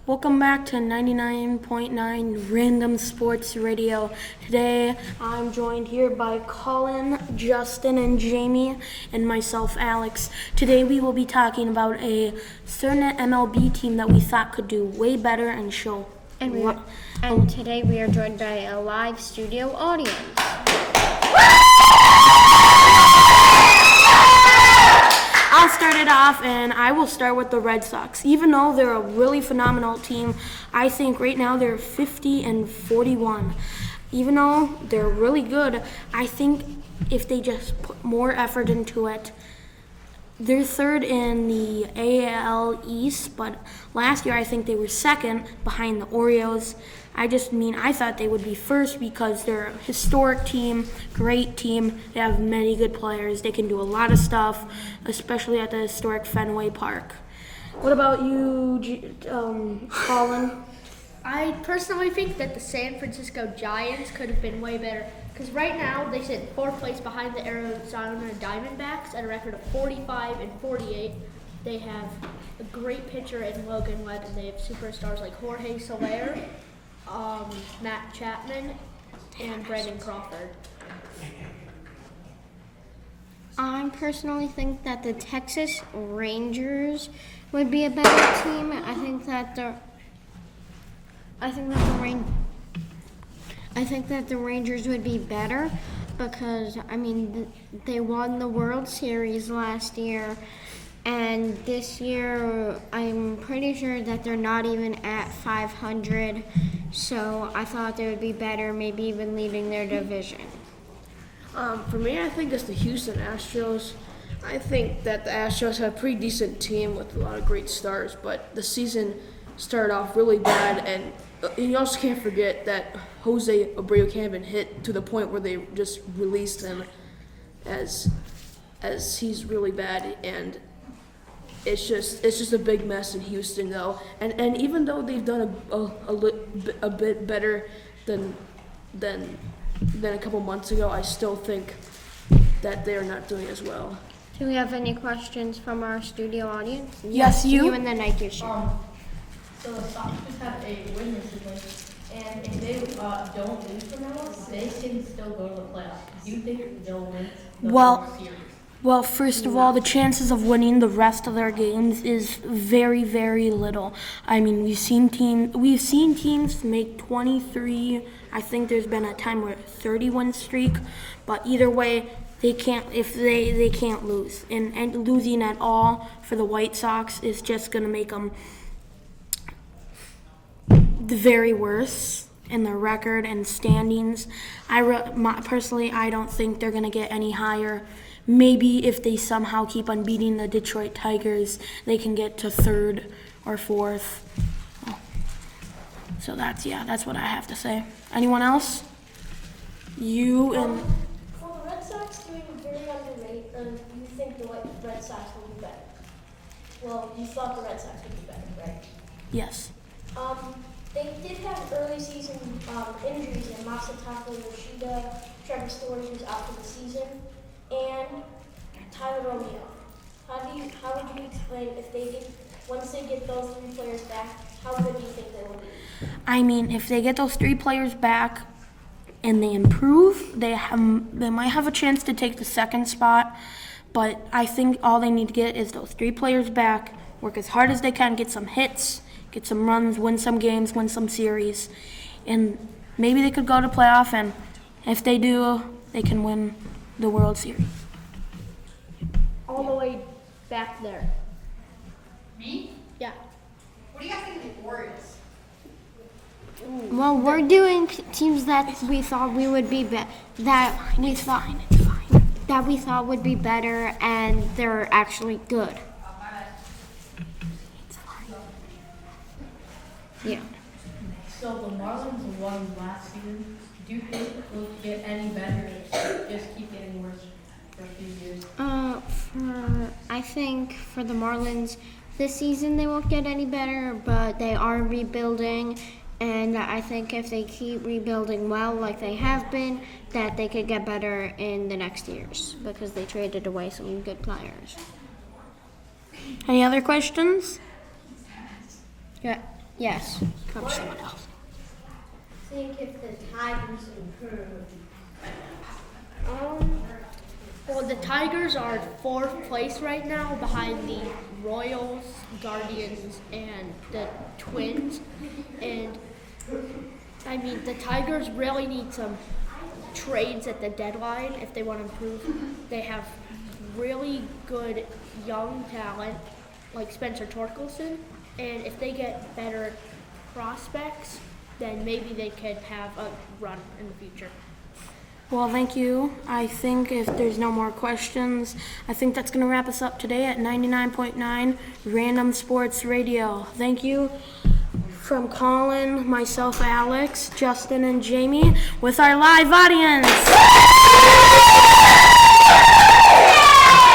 Welcome back to 99.9 Random Sports Radio. Today I'm joined here by Colin, Justin, and Jamie, and myself, Alex. Today we will be talking about a certain MLB team that we thought could do way better and show. And today we are joined by a live studio audience. I'll start it off, and I will start with the Red Sox. Even though they're a really phenomenal team, I think right now they're 50-41. Even though they're really good, I think if they just put more effort into it, they're third in the AL East, but last year I think they were second behind the Orioles. I thought they would be first because they're a historic team, great team. They have many good players. They can do a lot of stuff, especially at the historic Fenway Park. What about you, Colin? I personally think that the San Francisco Giants could have been way better because right now they sit fourth place behind the Arizona Diamondbacks at a record of 45-48. They have a great pitcher in Logan Webb, and they have superstars like Jorge Soler, Matt Chapman, and Brandon Crawford. I personally think that the Texas Rangers would be a better team. I think that the Rangers would be better because they won the World Series last year, and this year I'm pretty sure that they're not even at 500. So I thought they would be better, maybe even leading their division. For me, I think it's the Houston Astros. I think that the Astros have a pretty decent team with a lot of great stars, but the season started off really bad, and you also can't forget that Jose Abreu can't even hit to the point where they just released him as he's really bad, and it's just a big mess in Houston though. And even though they've done a bit better than a couple months ago, I still think that they are not doing as well. Do we have any questions from our studio audience? Yes, you. You and the night edition. So the Sox just have a win recently, and if they don't lose from now on, they can still go to the playoffs. Do you think they'll win the World Series? Well, first of all, the chances of winning the rest of their games is very, very little. We've seen teams make 23. I think there's been a time where 30-win streak, but either way, they can't lose. And losing at all for the White Sox is just going to make them the very worst in their record and standings. Personally, I don't think they're going to get any higher. Maybe if they somehow keep on beating the Detroit Tigers, they can get to third or fourth. So that's what I have to say. Anyone else? You and... Well, the Red Sox doing very underrated. You think the Red Sox will be better? Well, you thought the Red Sox would be better, right? Yes. They did have early season injuries in Masataka Yoshida, Trevor Story, who's out for the season, and Tyler Romeo. How would you explain once they get those three players back, how good do you think they will be? If they get those three players back and they improve, they might have a chance to take the second spot. But I think all they need to get is those three players back, work as hard as they can, get some hits, get some runs, win some games, win some series. And maybe they could go to playoff, and if they do, they can win the World Series. All the way back there. Me? Yeah. What do you guys think of the Orioles? Well, we're doing teams that we thought we would be that we thought would be better, and they're actually good. Yeah. So the Marlins won last season. Do you think they'll get any better or just keep getting worse for a few years? I think for the Marlins, this season they won't get any better, but they are rebuilding, and I think if they keep rebuilding well like they have been, that they could get better in the next years because they traded away some good players. Any other questions? Yeah. Yes. From someone else. Think if the Tigers improve. Well, the Tigers are 4th place right now behind the Royals, Guardians, and the Twins. And I mean, the Tigers really need some trades at the deadline if they want to improve. They have really good young talent like Spencer Torkelson, and if they get better prospects, then maybe they could have a run in the future. Well, thank you. I think if there's no more questions, I think that's going to wrap us up today at 99.9 Random Sports Radio. Thank you from Colin, myself, Alex, Justin, and Jamie with our live audience.